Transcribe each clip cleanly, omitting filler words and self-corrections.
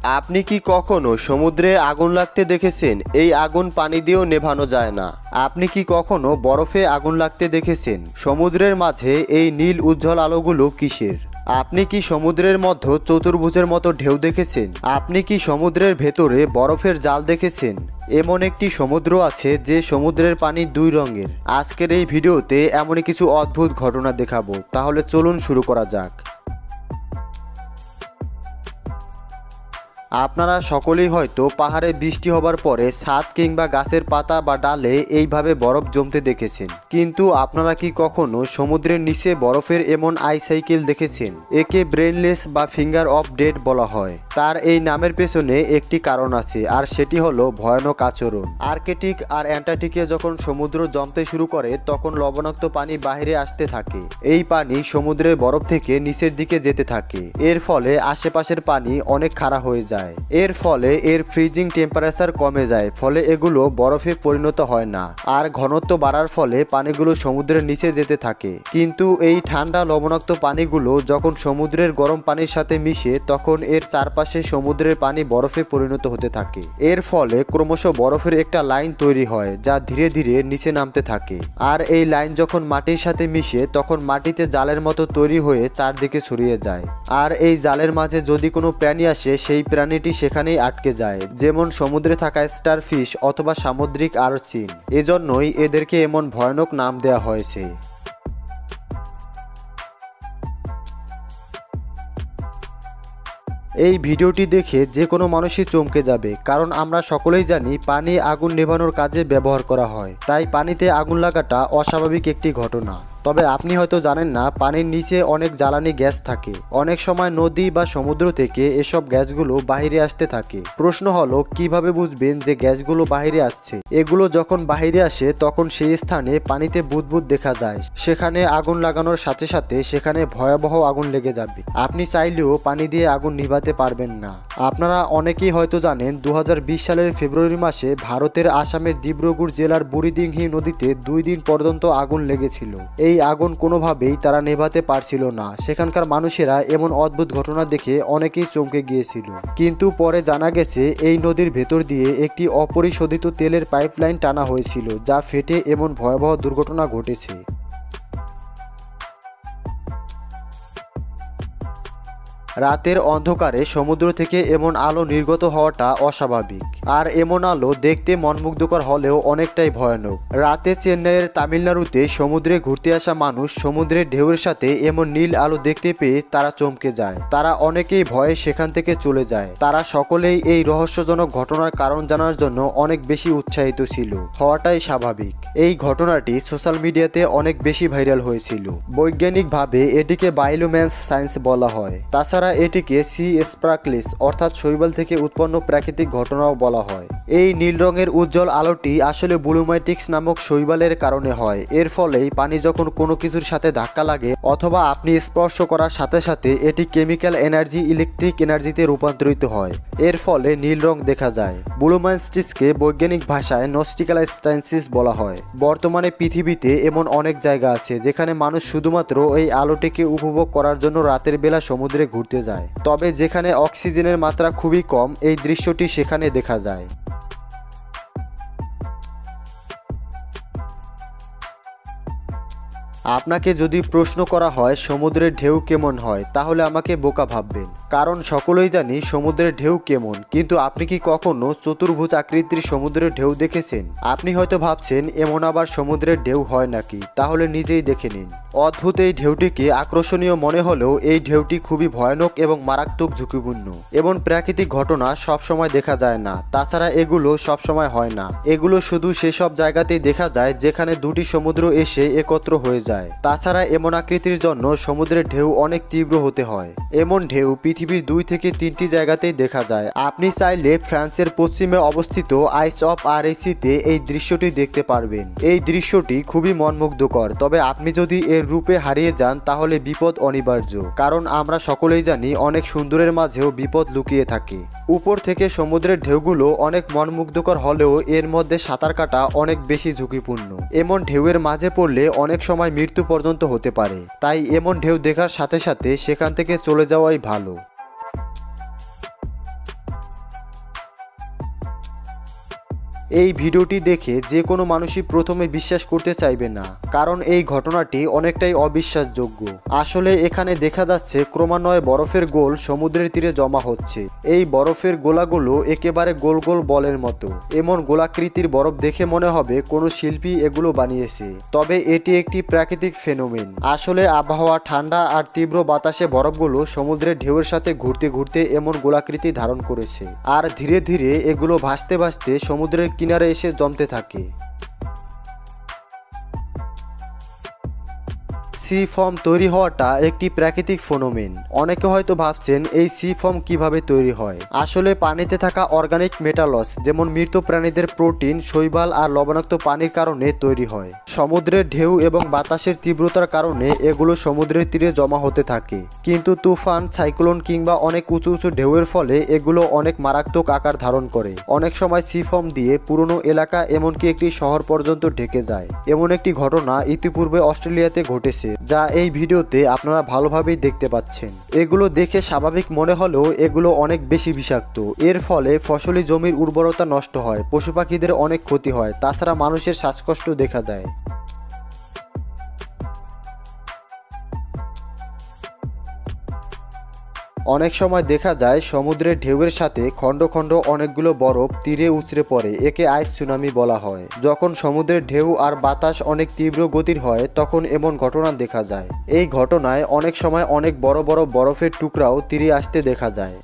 আপনি কি কখনো সমুদ্রে আগুন লাগতে দেখেছেন? এই আগুন পানি দিয়েও নেভানো যায় না। আপনি কি কখনো বরফে আগুন লাগতে দেখেছেন? সমুদ্রের মাঝে এই নীল উজ্জ্বল আলোগুলো কিসের? আপনি কি সমুদ্রের মধ্যে চতুর্ভুজের মতো ঢেউ দেখেছেন? আপনি কি সমুদ্রের ভেতরে বরফের জাল দেখেছেন? এমন একটি সমুদ্র আছে যে সমুদ্রের পানি দুই রঙের। আজকের এই ভিডিওতে এমনই কিছু অদ্ভুত ঘটনা দেখাবো। তাহলে চলুন শুরু করা যাক। আপনারা সকলেই হয়তো পাহাড়ে বৃষ্টি হবার পরে ছাদ কিংবা গাছের পাতা বা ডালে এইভাবে বরফ জমতে দেখেছেন, কিন্তু আপনারা কি কখনো সমুদ্রের নিচে বরফের এমন আই সাইকেল দেখেছেন? একে ব্রেনলেস বা ফিঙ্গার অফ ডেথ বলা হয়। তার এই নামের পেছনে একটি কারণ আছে, আর সেটি হলো ভয়ানক আচরণ। আর্কটিক আর অ্যান্টার্কটিকে যখন সমুদ্র জমতে শুরু করে তখন লবণাক্ত পানি বাইরে আসতে থাকে। এই পানি সমুদ্রের বরফ থেকে নিচের দিকে যেতে থাকে। এর ফলে আশেপাশের পানি অনেক খাড়া হয়ে যায়। এর ফলে এর ফ্রিজিং টেম্পারেচার কমে যায়, ফলে এগুলো বরফে পরিণত হয় না, আর ঘনত্ব বাড়ার ফলে পানিগুলো সমুদ্রের নিচে যেতে থাকে। কিন্তু এই ঠান্ডা লবণাক্ত পানিগুলো যখন সমুদ্রের গরম পানির সাথে মিশে তখন এর চারপাশে সমুদ্রের পানি বরফে পরিণত হতে থাকে। এর ফলে ক্রমশ বরফের একটা লাইন তৈরি হয় যা ধীরে ধীরে নিচে নামতে থাকে, আর এই লাইন যখন মাটির সাথে মিশে তখন মাটিতে জালের মতো তৈরি হয়ে চারদিকে ছড়িয়ে যায়। আর এই জালের মাঝে যদি কোনো প্রাণী আসে সেই প্রাণীটি সেখানেই আটকে যায়, যেমন সমুদ্রে থাকা স্টারফিশ অথবা সামুদ্রিক আরচিন। এজন্যই এদেরকে এমন ভয়ানক নাম দেওয়া হয়েছে। এই ভিডিওটি দেখে যে কোনো মানুষই চমকে যাবে, কারণ আমরা সকলেই জানি পানি আগুন নেভানোর কাজে ব্যবহার করা হয়, তাই পানিতে আগুন লাগাটা অস্বাভাবিক একটি ঘটনা। তবে আপনি হয়তো জানেন না, পানির নিচে অনেক জ্বালানি গ্যাস থাকে। অনেক সময় নদী বা সমুদ্র থেকে এসব গ্যাসগুলো বাহিরে আসতে থাকে। প্রশ্ন হলো কিভাবে বুঝবেন যে গ্যাসগুলো বাহিরে আসছে? এগুলো যখন বাহিরে আসে তখন সেই স্থানে পানিতে বুদবুদ দেখা যায়। সেখানে আগুন লাগানোর সাথে সাথে সেখানে ভয়াবহ আগুন লেগে যাবে। আপনি চাইলেও পানি দিয়ে আগুন নিভাতে পারবেন না। আপনারা অনেকেই হয়তো জানেন 2020 সালের ফেব্রুয়ারি মাসে ভারতের আসামের ডিব্রুগড় জেলার বুড়িদিঘি নদীতে 2 দিন পর্যন্ত আগুন লেগেছিল। এই আগুন কোনোভাবেই তারা নেভাতে পারছিল না। সেখানকার মানুষেরা এমন অদ্ভুত ঘটনা দেখে অনেকেই চমকে গিয়েছিল। কিন্তু পরে জানা গেছে এই নদীর ভেতর দিয়ে একটি অপরিশোধিত তেলের পাইপলাইন টানা হয়েছিল, যা ফেটে এমন ভয়াবহ দুর্ঘটনা ঘটেছে। রাতের অন্ধকারে সমুদ্র থেকে এমন আলো নির্গত হওয়াটা অস্বাভাবিক, আর এমন আলো দেখতে মনমুগ্ধকর হলেও অনেকটাই ভয়ানক। রাতে চেন্নাইয়ের তামিলনাড়ুতে সমুদ্রে ঘুরতে আসা মানুষ সমুদ্রের ঢেউয়ের সাথে এমন নীল আলো দেখতে পেয়ে তারা চমকে যায়। তারা অনেকেই ভয়ে সেখান থেকে চলে যায়। তারা সকলেই এই রহস্যজনক ঘটনার কারণ জানার জন্য অনেক বেশি উৎসাহিত ছিল। হওয়াটাই স্বাভাবিক। এই ঘটনাটি সোশ্যাল মিডিয়াতে অনেক বেশি ভাইরাল হয়েছিল। বৈজ্ঞানিকভাবে এটিকে বায়োলুমিনেন্স সায়েন্স বলা হয়। তাছাড়া এটিকে সি স্পার্কলস অর্থাৎ শৈবাল থেকে উৎপন্ন প্রাকৃতিক ঘটনাও বলা হয়। এই নীল রঙের উজ্জ্বল আলোটি আসলে ব্লুমাইটিক্স নামক শৈবালের কারণে হয়। এর ফলেই পানি যখন কোনো কিছুর সাথে ধাক্কা লাগে অথবা আপনি স্পর্শ করার সাথে সাথে এটি কেমিক্যাল এনার্জি ইলেকট্রিক এনার্জিতে রূপান্তরিত হয়। এর ফলে নীল রং দেখা যায়। ব্লুমাইটিক্সকে বৈজ্ঞানিক ভাষায় নস্টিক্যাল স্ট্যান্সিস বলা হয়। বর্তমানে পৃথিবীতে এমন অনেক জায়গা আছে যেখানে মানুষ শুধুমাত্র এই আলোটিকে উপভোগ করার জন্য রাতের বেলা সমুদ্রে ঘুরতে যায়। তবে যেখানে অক্সিজেনের মাত্রা খুবই কম এই দৃশ্যটি সেখানে দেখা যায়। আপনাকে যদি প্রশ্ন করা হয় সমুদ্রের ঢেউ কেমন হয়, তাহলে আমাকে বোকা ভাববেন, কারণ সকলেই জানি সমুদ্রের ঢেউ কেমন। কিন্তু আপনি কি কখনো চতুর্ভুজ আকৃতির সমুদ্রের ঢেউ দেখেছেন? আপনি হয়তো ভাবছেন এমন আবার সমুদ্রের ঢেউ হয় নাকি? তাহলে নিজেই দেখে নিন। অদ্ভুত এই ঢেউটিকে আকর্ষণীয় মনে হলেও এই ঢেউটি খুবই ভয়ানক এবং মারাত্মক ঝুঁকিপূর্ণ। এমন প্রাকৃতিক ঘটনা সবসময় দেখা যায় না। তাছাড়া এগুলো সবসময় হয় না। এগুলো শুধু সেসব জায়গাতেই দেখা যায় যেখানে দুটি সমুদ্র এসে একত্র হয়ে যায়। তাছাড়া এমন আকৃতির জন্য সমুদ্রের ঢেউ অনেক তীব্র হতে হয়। এমন ঢেউ পৃথিবীর 2 থেকে 3টি জায়গাতেই দেখা যায়। আপনি চাইলে ফ্রান্সের পশ্চিমে অবস্থিত আইস অফ আরএসিতে এই দৃশ্যটি দেখতে পারবেন। এই দৃশ্যটি খুবই মনমুগ্ধকর, তবে আপনি যদি এর রূপে হারিয়ে যান তাহলে বিপদ অনিবার্য, কারণ আমরা সকলেই জানি অনেক সুন্দরের মাঝেও বিপদ লুকিয়ে থাকে। উপর থেকে সমুদ্রের ঢেউগুলো অনেক মনমুগ্ধকর হলেও এর মধ্যে সাঁতার কাটা অনেক বেশি ঝুঁকিপূর্ণ। এমন ঢেউয়ের মাঝে পড়লে অনেক সময় মৃত্যু পর্যন্ত হতে পারে, তাই এমন ঢেউ দেখার সাথে সাথে সেখান থেকে চলে যাওয়াই ভালো। এই ভিডিওটি দেখে যে কোনো মানুষই প্রথমে বিশ্বাস করতে চাইবে না, কারণ এই ঘটনাটি অনেকটাই অবিশ্বাসযোগ্য। আসলে এখানে দেখা যাচ্ছে ক্রমান্বয়ে বরফের গোল সমুদ্রের তীরে জমা হচ্ছে। এই বরফের গোলাগুলো একেবারে গোল গোল বলের মতো। এমন গোলাকৃতির বরফ দেখে মনে হবে কোনো শিল্পী এগুলো বানিয়েছে। তবে এটি একটি প্রাকৃতিক ফেনোমেন। আসলে আবহাওয়া ঠান্ডা আর তীব্র বাতাসে বরফগুলো সমুদ্রের ঢেউয়ের সাথে ঘুরতে ঘুরতে এমন গোলাকৃতি ধারণ করেছে, আর ধীরে ধীরে এগুলো ভাসতে ভাসতে সমুদ্রের কিনারে এসে জমতে থাকে। সি ফর্ম তৈরি হওয়াটা একটি প্রাকৃতিক ফেনোমেন। অনেকে হয়তো ভাবছেন এই সি ফর্ম কিভাবে তৈরি হয়। আসলে পানিতে থাকা অর্গানিক মেটালস যেমন মৃত প্রাণীদের প্রোটিন, শৈবাল আর লবণাক্ত পানির কারণে তৈরি হয়। সমুদ্রের ঢেউ এবং বাতাসের তীব্রতার কারণে এগুলো সমুদ্রের তীরে জমা হতে থাকে। কিন্তু তুফান, সাইক্লোন কিংবা অনেক উঁচু উঁচু ঢেউয়ের ফলে এগুলো অনেক মারাত্মক আকার ধারণ করে। অনেক সময় সি ফর্ম দিয়ে পুরনো এলাকা এমনকি একটি শহর পর্যন্ত ঢেকে যায়। এমন একটি ঘটনা ইতিপূর্বে অস্ট্রেলিয়াতে ঘটেছে, যা এই ভিডিওতে আপনারা ভালোভাবেই দেখতে পাচ্ছেন। এগুলো দেখে স্বাভাবিক মনে হলেও এগুলো অনেক বেশি বিষাক্ত। এর ফলে ফসলি জমির উর্বরতা নষ্ট হয়, পশু পাখিদের অনেক ক্ষতি হয়, তাছাড়া মানুষের শ্বাসকষ্ট দেখা দেয়। অনেক সময় দেখা যায় সমুদ্রের ঢেউয়ের সাথে খণ্ড খণ্ড অনেকগুলো বরফ তীরে উছড়ে পড়ে। একে আইস সুনামি বলা হয়। যখন সমুদ্রের ঢেউ আর বাতাস অনেক তীব্র গতির হয় তখন এমন ঘটনা দেখা যায়। এই ঘটনায় অনেক সময় অনেক বড় বড় বরফের টুকরাও তীরে আসতে দেখা যায়।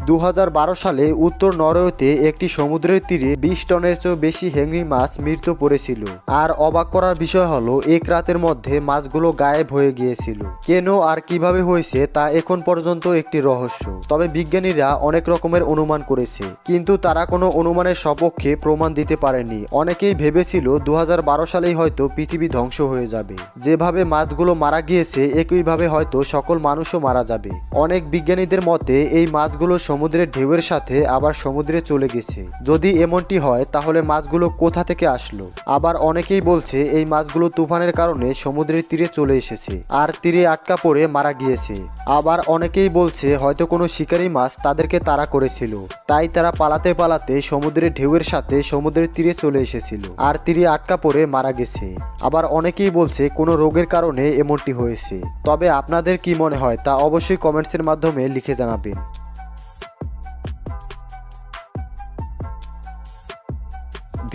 2012 সালে উত্তর নরওয়েতে একটি সমুদ্রের তীরে 20 টনের চেয়েও বেশি হ্যাংরি মাছ মৃত্যু পড়েছিল। আর অবাক করার বিষয় হলো এক রাতের মধ্যে মাছগুলো গায়েব হয়ে গিয়েছিল। কেন আর কিভাবে হয়েছে তা এখন পর্যন্ত একটি রহস্য। তবে বিজ্ঞানীরা অনেক রকমের অনুমান করেছে, কিন্তু তারা কোনো অনুমানের সপক্ষে প্রমাণ দিতে পারেনি। অনেকেই ভেবেছিল 2012 সালেই হয়তো পৃথিবী ধ্বংস হয়ে যাবে। যেভাবে মাছগুলো মারা গিয়েছে একইভাবে হয়তো সকল মানুষও মারা যাবে। অনেক বিজ্ঞানীদের মতে এই মাছগুলো সমুদ্রের ঢেউয়ের সাথে আবার সমুদ্রে চলে গেছে। যদি এমনটি হয় তাহলে মাছগুলো কোথা থেকে আসলো? আবার অনেকেই বলছে এই মাছগুলো তুফানের কারণে সমুদ্রের তীরে চলে এসেছে আর তীরে আটকা পড়ে মারা গিয়েছে। আবার অনেকেই বলছে হয়তো কোনো শিকারী মাছ তাদেরকে তাড়া করেছিল, তাই তারা পালাতে পালাতে সমুদ্রের ঢেউয়ের সাথে সমুদ্রের তীরে চলে এসেছিল আর তীরে আটকা পড়ে মারা গেছে। আবার অনেকেই বলছে কোনো রোগের কারণে এমনটি হয়েছে। তবে আপনাদের কি মনে হয় তা অবশ্যই কমেন্টসের মাধ্যমে লিখে জানাবেন।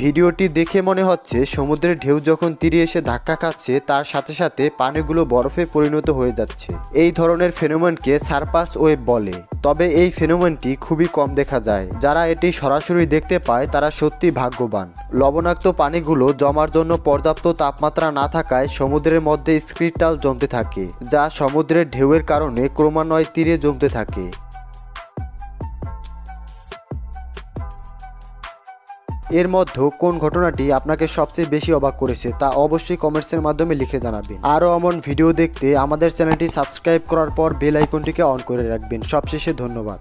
ভিডিওটি দেখে মনে হচ্ছে সমুদ্রের ঢেউ যখন তীরে এসে ধাক্কা খাচ্ছে তার সাথে সাথে পানিগুলো বরফে পরিণত হয়ে যাচ্ছে। এই ধরনের ফেনোমেনকে সারপাস ওয়েভ বলে। তবে এই ফেনোমেনটি খুবই কম দেখা যায়। যারা এটি সরাসরি দেখতে পায় তারা সত্যি ভাগ্যবান। লবণাক্ত পানিগুলো জমার জন্য পর্যাপ্ত তাপমাত্রা না থাকায় সমুদ্রের মধ্যে স্ক্রিটাল জমতে থাকে, যা সমুদ্রের ঢেউয়ের কারণে ক্রমান্বয়ে তীরে জমতে থাকে। এর মধ্যে কোন ঘটনাটি আপনাকে সবচেয়ে বেশি অবাক করেছে তা অবশ্যই কমেন্টসের মাধ্যমে লিখে জানাবেন। আরও এমন ভিডিও দেখতে আমাদের চ্যানেলটি সাবস্ক্রাইব করার পর বেল আইকনটিকে অন করে রাখবেন। সবশেষে ধন্যবাদ।